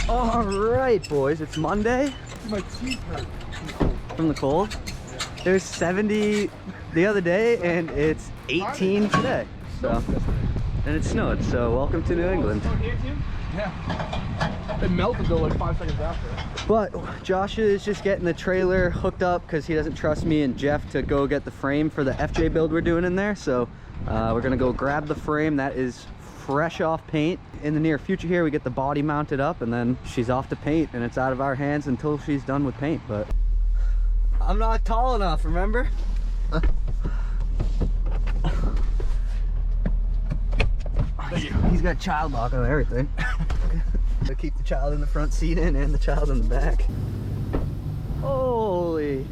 All right, boys, it's Monday. My teeth hurt. From the cold. It was 70 the other day, and it's 18 today. So, and it snowed. So, welcome to New England. Yeah. It melted though like 5 seconds after. But Josh is just getting the trailer hooked up because he doesn't trust me and Jeff to go get the frame for the FJ build we're doing in there. So, we're gonna go grab the frame that is fresh off paint. In the near future here, we get the body mounted up, and then she's off to paint, and it's out of our hands until she's done with paint. But I'm not tall enough, remember? He's got child lock on everything. To keep the child in the front seat in and the child in the back. Holy.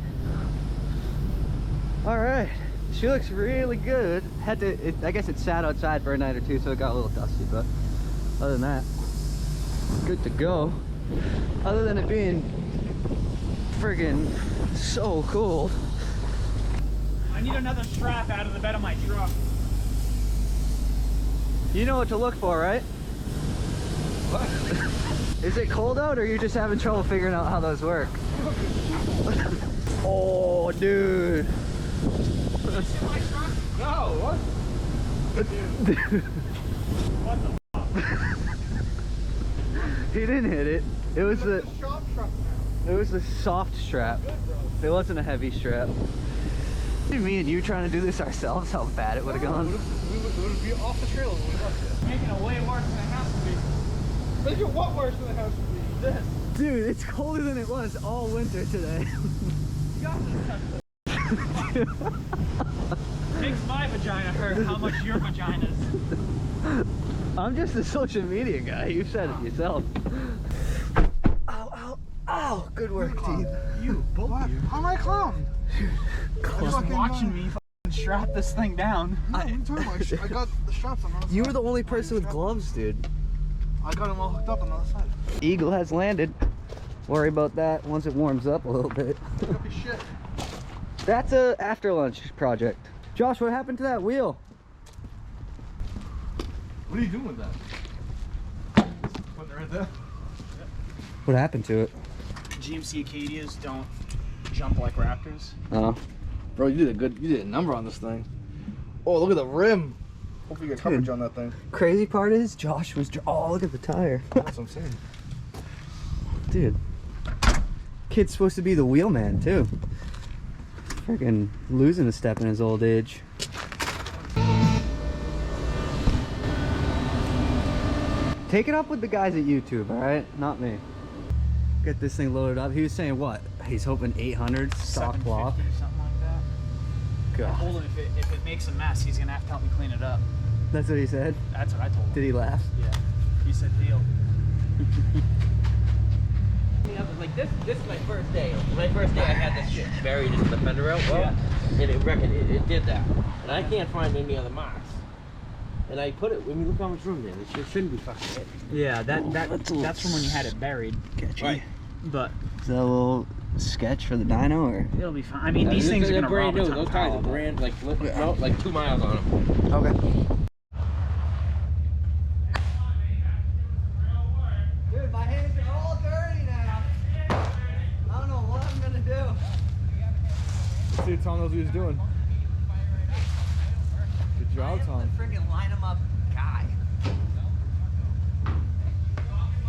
All right. She looks really good. Had to, I guess it sat outside for a night or two, so it got a little dusty, but other than that, good to go. Other than it being friggin' so cold. I need another strap out of the bed of my truck. You know what to look for, right? What? Is it cold out, or are you just having trouble figuring out how those work? Oh, dude. No, what? What the fuck? He didn't hit it. It was the soft strap. It wasn't a heavy strap. Me and you trying to do this ourselves, how bad it would have gone. We would be off the trailer when we left it. Making it way worse than it has to be. Make it what worse than it has to be? This. Dude, it's colder than it was all winter today. You got to touch this. Makes my vagina hurt how much your vagina's. I'm just a social media guy. You said it yourself. Ow, ow, ow. Good work, team. You, both What? of you. How am I a clown? Just watching me strap this thing down. No, what are you talking about? I got the straps on the other side. You were the only person with gloves, dude. I got them all hooked up on the other side. Eagle has landed. Worry about that once it warms up a little bit. Holy shit. That's a after lunch project. Josh, what happened to that wheel? What are you doing with that? Putting it right there. What happened to it? GMC Acadias don't jump like Raptors. Oh. Bro, you did a number on this thing. Oh, look at the rim. Hopefully you get coverage on that thing. Crazy part is Josh was, oh, look at the tire. That's what I'm saying. Dude. Kid's supposed to be the wheelman too. Freaking losing a step in his old age. Take it up with the guys at YouTube, alright? Not me. Get this thing loaded up. He was saying what? He's hoping 800 stock block. Something like that. God. Hold him, if it makes a mess, he's gonna have to help me clean it up. That's what he said? That's what I told him. Did he laugh? Yeah. He said deal. Like this is my first day. My first day I had this shit buried into the fender out well, and it did that. And I can't find any other marks. And I put it, I mean, look how much room there. It shouldn't be fucking it. Yeah, that's from when you had it buried. Catchy. Right. But Is that a little sketch for the dyno, or? it'll be fine. I mean, these things are gonna brand rob new. a ton Those of tires power, are but- brand, like, no, like 2 miles on them. Okay. Dude, my hands are all dirty now. I don't know what I'm gonna do. Let's see what Tom knows what he's doing. Good job, Tom. Freaking line him up guy.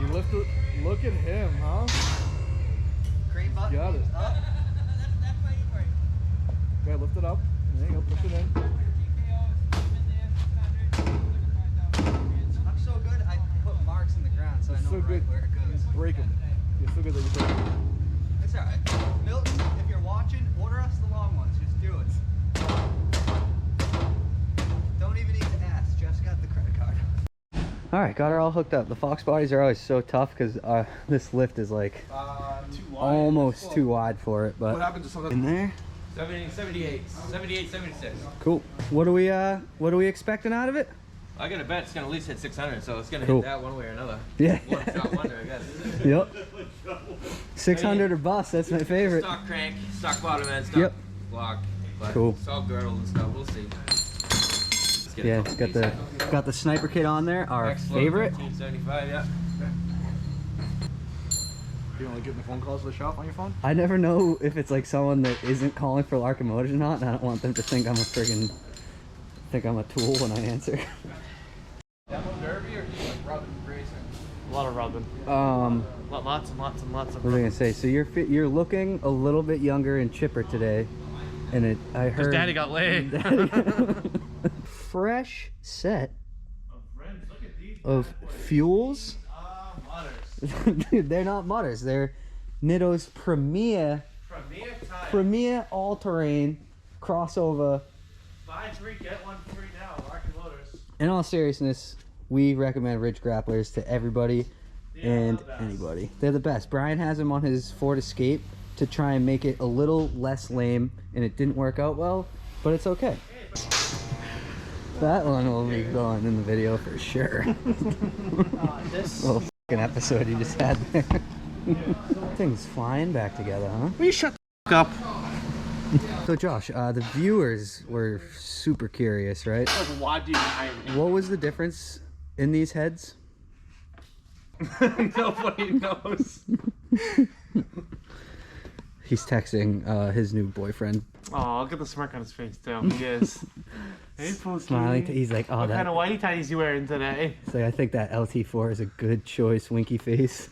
You lifted. Look at him, huh? Great button. Got it. Up. Okay, lift it up. There you go. Push it in. I'm so good, I put marks in the ground so I know So right good. where it goes. Break him. You're so good that you break him. It's alright. Milton, if you're watching, order us the long ones. Just do it. Don't even need to ask. Jeff's got the credit card. Alright, got her all hooked up. The Fox bodies are always so tough because this lift is like Too wide. almost too wide for it. What But happened to something? in there, 78, 76. cool. What are we expecting out of it? I got to bet it's gonna at least hit 600, so it's gonna Cool. hit that one way or another. Yeah. One shot wonder, I guess. Yep. 600 or bust. That's my favorite. Stock crank, stock bottom end, stock Yep. block. But Cool. It's all girdled and stuff. We'll see. Let's get Yeah, a it's couple got the sniper kit on there. Our X-Flow favorite. 1575, yeah. You don't like getting the phone calls to the shop on your phone? I never know if it's like someone that isn't calling for Larkin Motors or not, and I don't want them to think I'm a friggin' I'm a tool when I answer. Demo derby or just like rubbing racing? A lot of rubbing. Lots and lots and lots of What was I rubbing. gonna say? So you're looking a little bit younger and chipper today, and I heard. Daddy got laid. Fresh set Friends, look at these. of fuels. Mutters. Dude, they're not mutters. They're Nitto's premier all-terrain crossover. Buy 3, get 1 free now. Larkin Motors. In all seriousness, we recommend Ridge Grapplers to everybody and they're the best. anybody. They're the best. Brian has them on his Ford Escape to try and make it a little less lame, and it didn't work out well, but it's okay. That one will be going in the video for sure. This. Little fucking episode you just had there. Things flying back together, huh? Will you shut the up? So Josh, the viewers were super curious, right? Why do you hire me? What was the difference in these heads? Nobody knows. He's texting his new boyfriend. Oh, look at the smirk on his face, too. He is. Hey, Smiling. He's like, oh, What that. kind of whitey tighties you wearing today? It's like, I think that LT4 is a good choice. Winky face.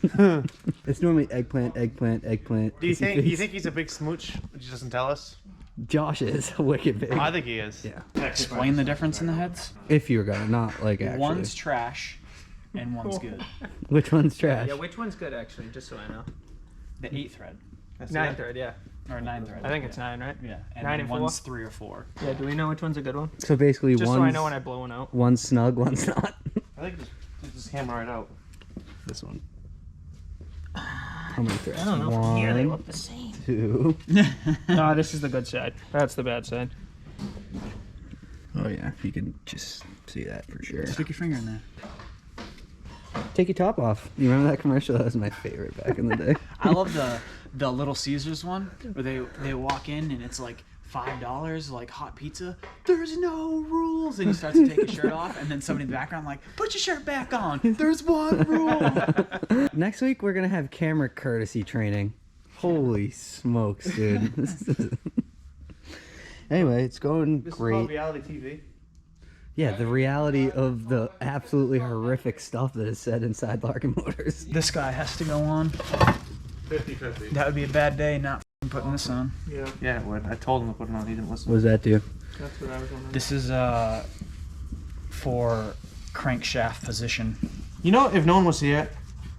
It's normally eggplant, eggplant, eggplant. Do you kissy think? Do you face. think he's a big smooch? Which he doesn't tell us. Josh is wicked big? I think he is. Yeah. Explain the difference in the heads. If you were gonna, not like actually. One's trash and one's good. Which one's trash? Yeah, which one's good actually? Just so I know. The 8 thread. 9 thread, yeah. Or 9 thread. I think it's 9, right? Yeah. And 9 then and one's 4? 3 or 4. Yeah. Do we know which one's a good one? So basically, Just one's so I know when I blow one out. one's snug, one's not. I think just hammer it out. This one. How many threads? I don't know. From here they One, look the same. 2. No, this is the good side. That's the bad side. Oh yeah, you can just see that for sure. Stick your finger in there. Take your top off. You remember that commercial? That was my favorite back in the day. I love the Little Caesars one where they walk in and it's like $5 like hot pizza. There's no rules, and he starts to take his shirt off, and then somebody in the background like, put your shirt back on. There's one rule. Next week we're gonna have camera courtesy training. Holy smokes, dude! Anyway, it's going This is great. called reality TV. Yeah, the reality of the absolutely horrific stuff that is said inside Larkin Motors. This guy has to go on. 50-50. That would be a bad day not putting this on. Yeah. Yeah, it would. I told him to put it on. He didn't listen. What does that do? That's what I was wondering. This is for crankshaft position. You know, if no one was here,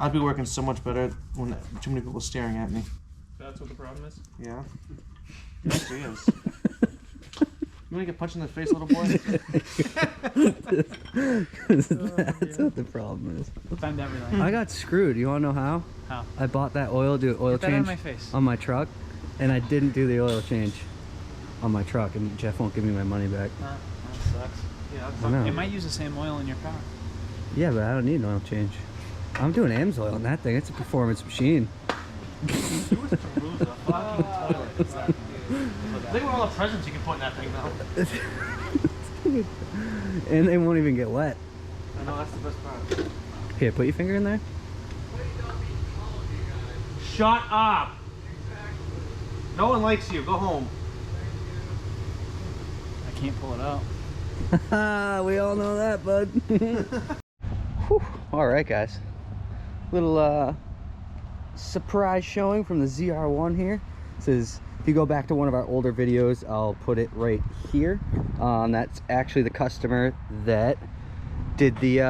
I'd be working so much better when too many people staring at me. That's what the problem is. Yeah. It actually is. You want to get punched in the face, little boy? That's what the problem is. Find everything. I got screwed. You want to know how? How? I bought that oil, do oil Get that out of change my face. on my truck, and I didn't do the oil change on my truck, and Jeff won't give me my money back. That sucks. Yeah, I know. It might use the same oil in your car. Yeah, but I don't need an oil change. I'm doing AMS oil on that thing. It's a performance machine. Think about all the presents you can put in that thing now. And they won't even get wet. I know, that's the best part. Here, put your finger in there. Shut up! No one likes you. Go home. I can't pull it out. We all know that, bud. Whew. All right, guys. Little surprise showing from the ZR1 here. This is, if you go back to one of our older videos, I'll put it right here. That's actually the customer that did the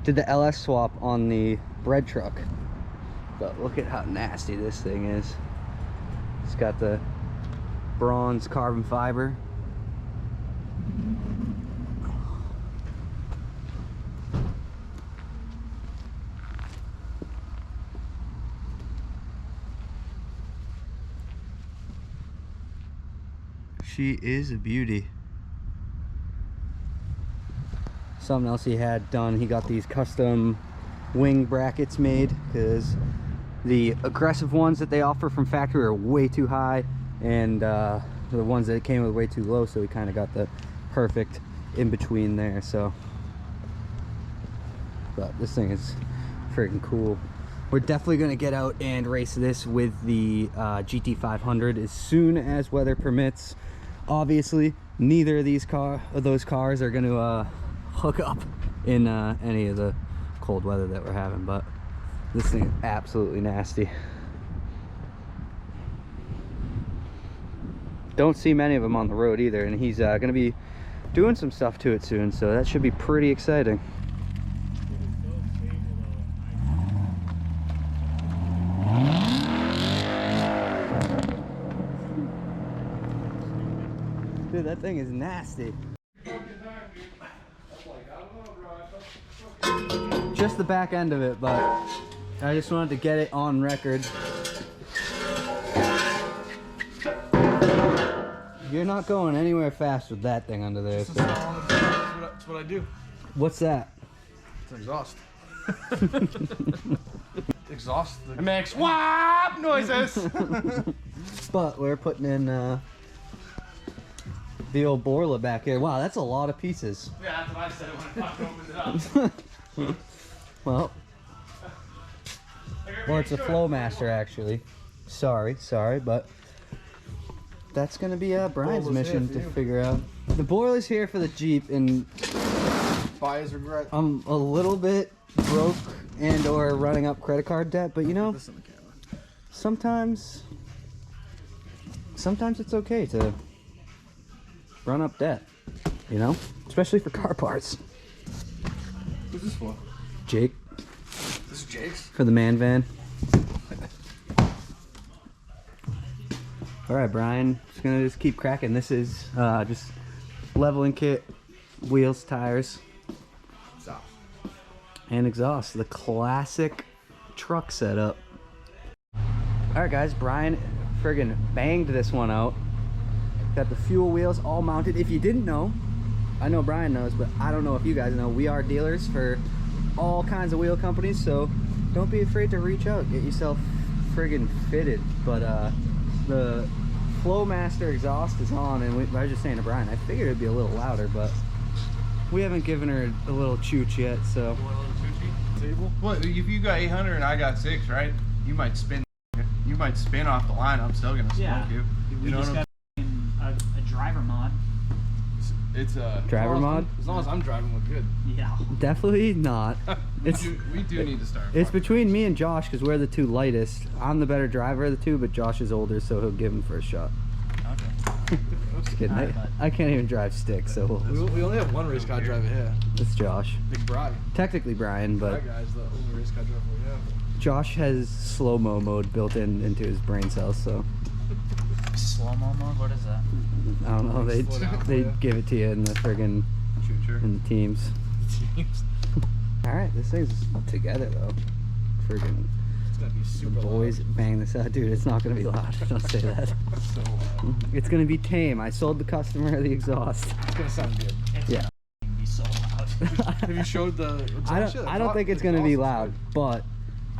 LS swap on the bread truck. But look at how nasty this thing is. It's got the bronze carbon fiber. She is a beauty. Something else he had done, he got these custom wing brackets made because the aggressive ones that they offer from factory are way too high, and the ones that came with way too low, so we kind of got the perfect in between there. So but this thing is freaking cool. we're definitely going to get out and race this with the GT500 as soon as weather permits. Obviously, neither of those cars are going to hook up in any of the cold weather that we're having, but this thing is absolutely nasty. Don't see many of them on the road either, and he's going to be doing some stuff to it soon, so that should be pretty exciting. Dude, that thing is nasty. Just the back end of it, but I just wanted to get it on record. You're not going anywhere fast with that thing under there. So. That's what I do. What's that? It's an exhaust. Exhaust. It makes whop noises. But we're putting in the old Borla back here. Wow, that's a lot of pieces. Yeah, that's what I said when I fucking opened it up. Well, or it's a Flowmaster actually. Sorry, but that's gonna be Brian's Borla's mission here to for you. figure out. The Borla's here for the Jeep, and Buyer's regret. I'm a little bit broke and or running up credit card debt, but you know, This on the camera. sometimes it's okay to run up debt, you know, especially for car parts. Who's this for? Jake, This is Jake's. for the man van. All right, Brian, just keep cracking. This is just leveling kit, wheels, tires, Stop. and exhaust. The classic truck setup. All right, guys, Brian friggin' banged this one out. Got the fuel wheels all mounted. If you didn't know, I know Brian knows, but I don't know if you guys know, we are dealers for all kinds of wheel companies, so don't be afraid to reach out, get yourself friggin' fitted. But the Flowmaster exhaust is on, and I was just saying to Brian, I figured it'd be a little louder, but we haven't given her a little chooch yet, so. Table. Well, if you got 800 and I got 6, right? You might spin. You might spin off the line. I'm still gonna smoke Yeah. you. We You know just what I'm? got a driver mod. It's a Driver mod? As long as I'm driving, we're good. Yeah. Definitely not. It's We do need to start. It's between me and Josh because we're the two lightest. I'm the better driver of the two, but Josh is older, so he'll give him first shot. Okay. Just kidding. Alright, bud. I can't even drive stick, so We only have one race car driver here. it's Josh. Big Bry. Technically Brian, but That guy's the only race car driver we have. Josh has slow-mo mode built into his brain cells, so Slow-mo mode? What is that? I don't know. They Slow down for they ya. give it to you in the friggin' Future. in the teams. All right, this thing's together though. Friggin' It's gonna be the super boys bang this out, dude. It's not gonna be loud. Don't say that. loud. So loud. It's gonna be tame. I sold the customer the exhaust. It's gonna sound good. It's Yeah. gonna be so loud. Have you showed the exhaust I yet? don't think it's gonna be Exhaust is loud, but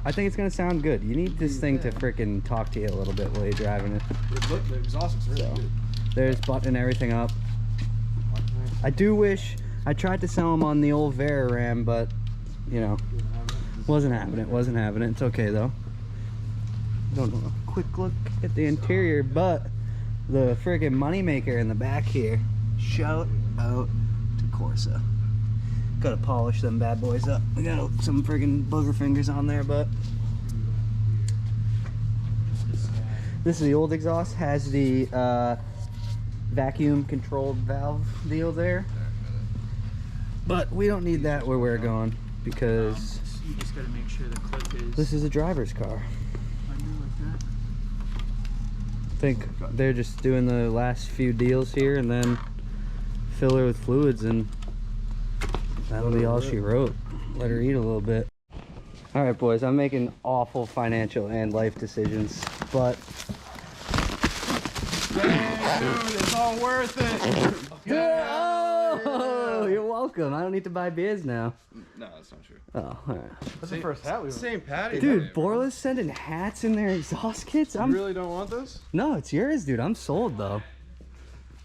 I think it's gonna sound good. You need this thing to frickin' talk to you a little bit while you're driving it. good. The exhaust is really So. good. There's buttoning everything up. I do wish I tried to sell them on the old Ram, but you know, wasn't having it. It's okay though. Don't know. Quick look at the interior, but the friggin' moneymaker in the back here. Shout out to Corsa. Gotta polish them bad boys up. We got some friggin' booger fingers on there, but this is the old exhaust. Has the vacuum controlled valve deal there, but we don't need that where we're going because You just gotta make sure the clip is this is a driver's car. under like that. I think they're just doing the last few deals here and then fill her with fluids, and that'll be all she wrote. Let her eat a little bit. All right, boys, I'm making awful financial and life decisions, but Dude, it's all worth it. oh, you're welcome. I don't need to buy beers now. No, that's not true. Oh, all right. That's the first hat we Same patty. Dude, Borla's sending hats in their exhaust kits. You I'm really don't want this? No, it's yours, dude. I'm sold though.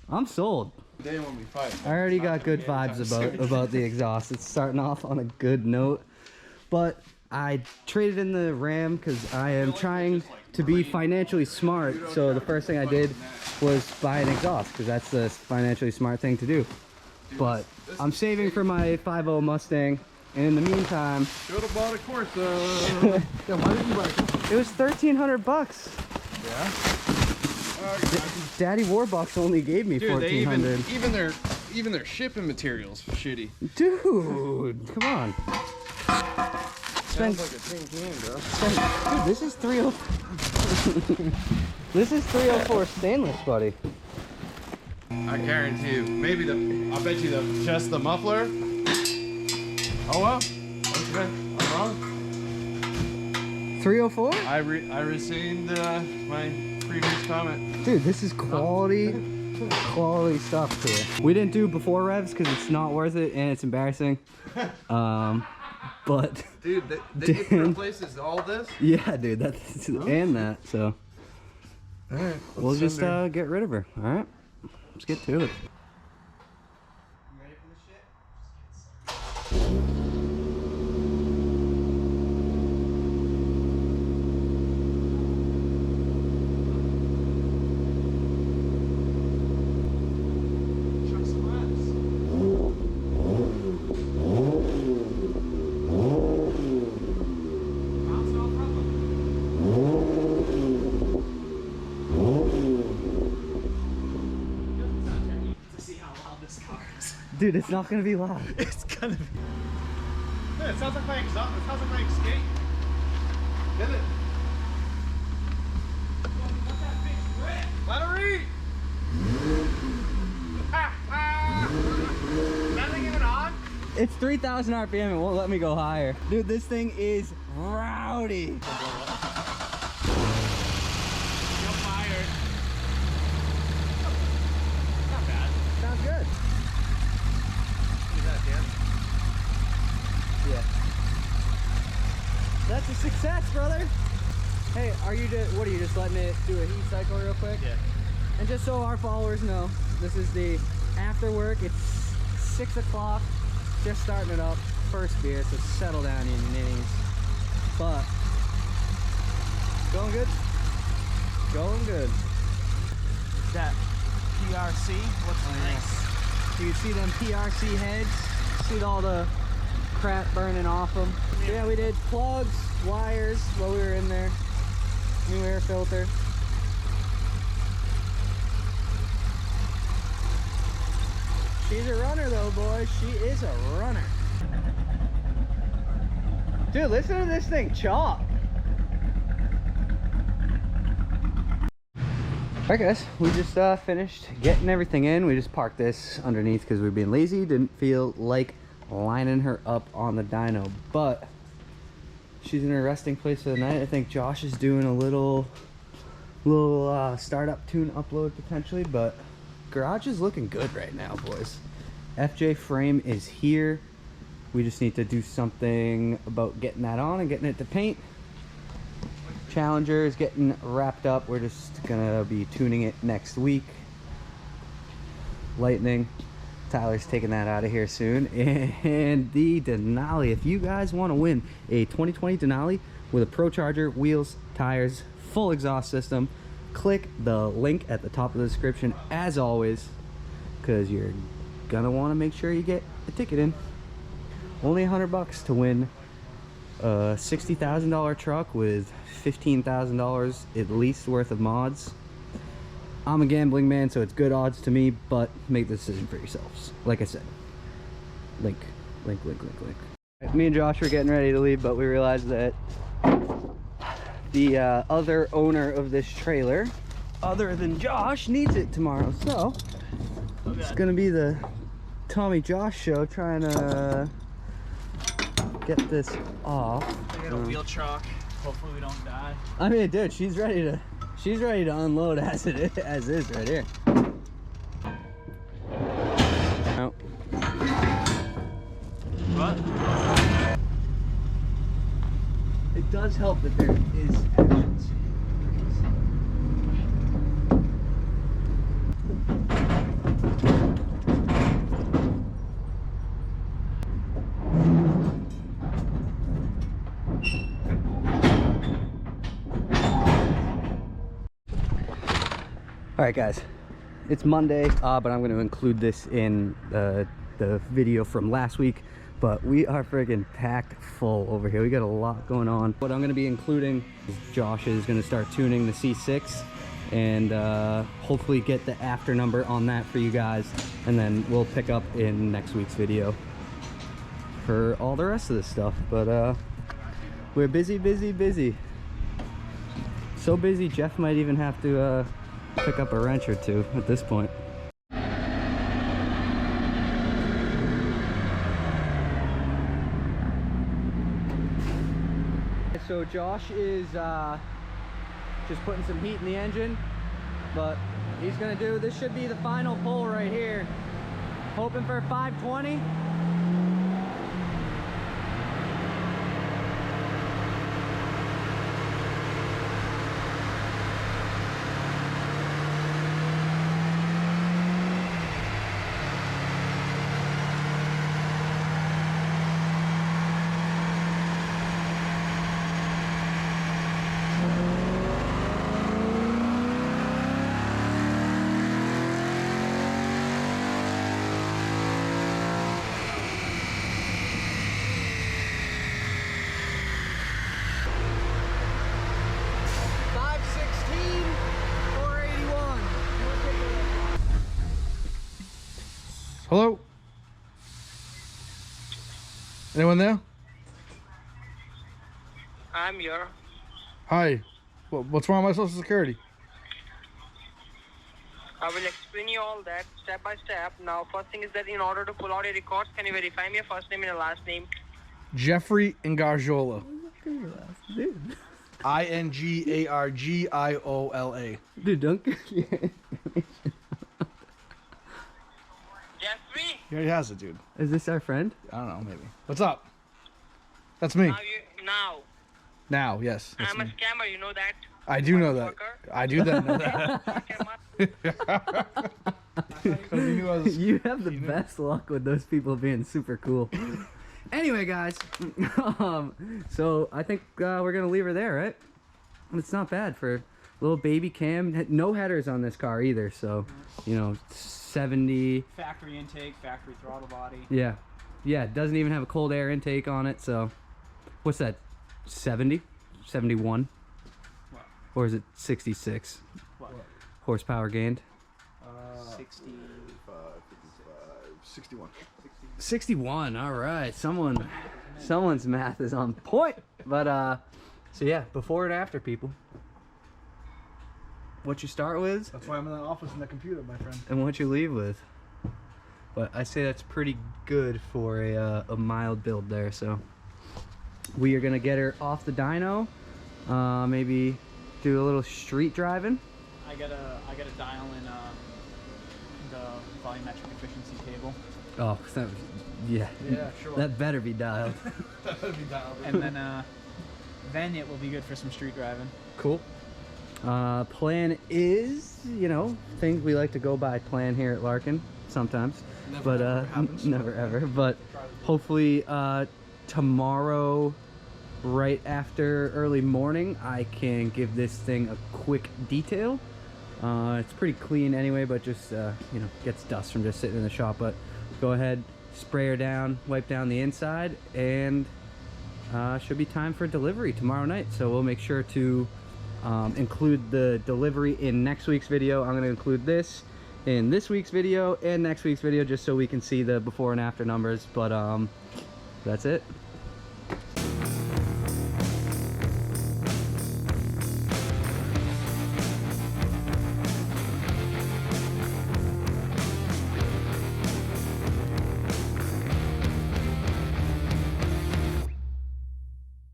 I'm sold. Day when we fight. I already got good vibes about the exhaust. It's starting off on a good note, but I traded in the Ram because I am trying to be financially smart. So the first thing I did was buy an exhaust because that's the financially smart thing to do. But I'm saving for my 5.0 Mustang, and in the meantime, Should have bought a Corsa. Yeah, why didn't you buy it? it was $1,300. Yeah. Daddy Warbucks only gave me Dude, they $1,400. even their shipping materials shitty. Dude, come on. Sounds like a tin can, bro. Dude, this is 304. This is 304 stainless, buddy. I guarantee you. Maybe I'll bet you just the muffler. Oh well. Okay, I'm wrong. 304? I rescind my previous comment. Dude, this is quality stuff here. We didn't do before revs because it's not worth it and it's embarrassing. But Dude, it replaces all this. yeah, dude, that's and that. So All right, we'll just get rid of her. All right, let's get to it. Dude, it's not gonna be loud. It's gonna be. Yeah, it sounds like my exhaust. It sounds like my escape. Get it? Let her eat. Is that thing even on? It's 3,000 RPM. It won't let me go higher. Dude, this thing is rowdy. You're fired. Not bad. Sounds good. Is that Dan? Yeah. That's a success, brother. Hey, what are you just letting it do a heat cycle real quick? Yeah. And just so our followers know, this is the after work. It's 6 o'clock. Just starting it up. First beer, so settle down, you ninnies. But going good. Going good. That PRC looks nice. You can see them PRC heads. See all the crap burning off them. So yeah, we did plugs, wires while we were in there. New air filter. She's a runner though, boys. She is a runner. Dude, listen to this thing chop. Alright guys, we just finished getting everything in. We just parked this underneath because we were being lazy. Didn't feel like lining her up on the dyno, but she's in her resting place for the night. I think Josh is doing a little startup tune upload potentially, but garage is looking good right now, boys. FJ frame is here. We just need to do something about getting that on and getting it to paint. Challenger is getting wrapped up. We're just gonna be tuning it next week. Lightning, Tyler's taking that out of here soon. And the Denali, if you guys want to win a 2020 Denali with a Pro Charger, wheels, tires, full exhaust system, click the link at the top of the description as always, because you're gonna want to make sure you get a ticket in. Only $100 to win a $60,000 truck with $15,000 at least worth of mods. I'm a gambling man, so it's good odds to me, but make the decision for yourselves. Like I said, link. Me and Josh were getting ready to leave, but we realized that the other owner of this trailer, other than Josh, needs it tomorrow. So it's gonna be the Tommy Josh show trying to get this off. I got a wheel chalk. Hopefully we don't die. I mean, dude, she's ready to unload as is right here. Oh. What? It does help that there is actions. All right, guys, it's Monday, but I'm going to include this in the video from last week. But we are friggin' packed full over here. We got a lot going on. What I'm going to be including is Josh is going to start tuning the C6 and hopefully get the after number on that for you guys. And then we'll pick up in next week's video for all the rest of this stuff. But we're busy, busy, busy. So busy, Jeff might even have to pick up a wrench or two at this point. So Josh is just putting some heat in the engine, but he's gonna do, this should be the final pull right here. Hoping for 520. Hello? Anyone there? I'm here. Hi. What's wrong with my social security? I will explain you all that step by step. Now, first thing is that in order to pull out your records, can you verify me your first name and your last name? Jeffrey Ingargiola. Ingargiola. Dude, don't get Jeffrey? He already has it, dude. Is this our friend? I don't know, maybe. What's up? That's me. Now, yes. That's I'm a me. scammer, you know that? I do know that. Fucker. I do know that. You have the best luck with those people being super cool. Anyway, guys, so I think we're gonna leave her there, right? It's not bad for little baby Cam. No headers on this car either, so you know, 70 Factory intake, factory throttle body. Yeah, it doesn't even have a cold air intake on it. So what's that, 70 71 What? Or is it 66 What? horsepower gained? 61. 61. All right, someone's math is on point. But so yeah, before and after, people. What you start with That's why I'm in the office in the computer, my friend. and what you leave with. But I say that's pretty good for a mild build there. So we are gonna get her off the dyno, maybe do a little street driving. I gotta dial in the volumetric efficiency table, Oh, that, yeah, Yeah, sure. that better be dialed. That'd be dialed in. and then it will be good for some street driving. Cool. Plan is, you know, things we like to go by plan here at Larkin sometimes, Never but ever happens. never ever. But hopefully tomorrow, right after early morning, I can give this thing a quick detail. It's pretty clean anyway, but just you know, gets dust from just sitting in the shop. But go ahead, spray her down, wipe down the inside, and should be time for delivery tomorrow night. So we'll make sure to include the delivery in next week's video. I'm going to include this in this week's video and next week's video just so we can see the before and after numbers. But that's it.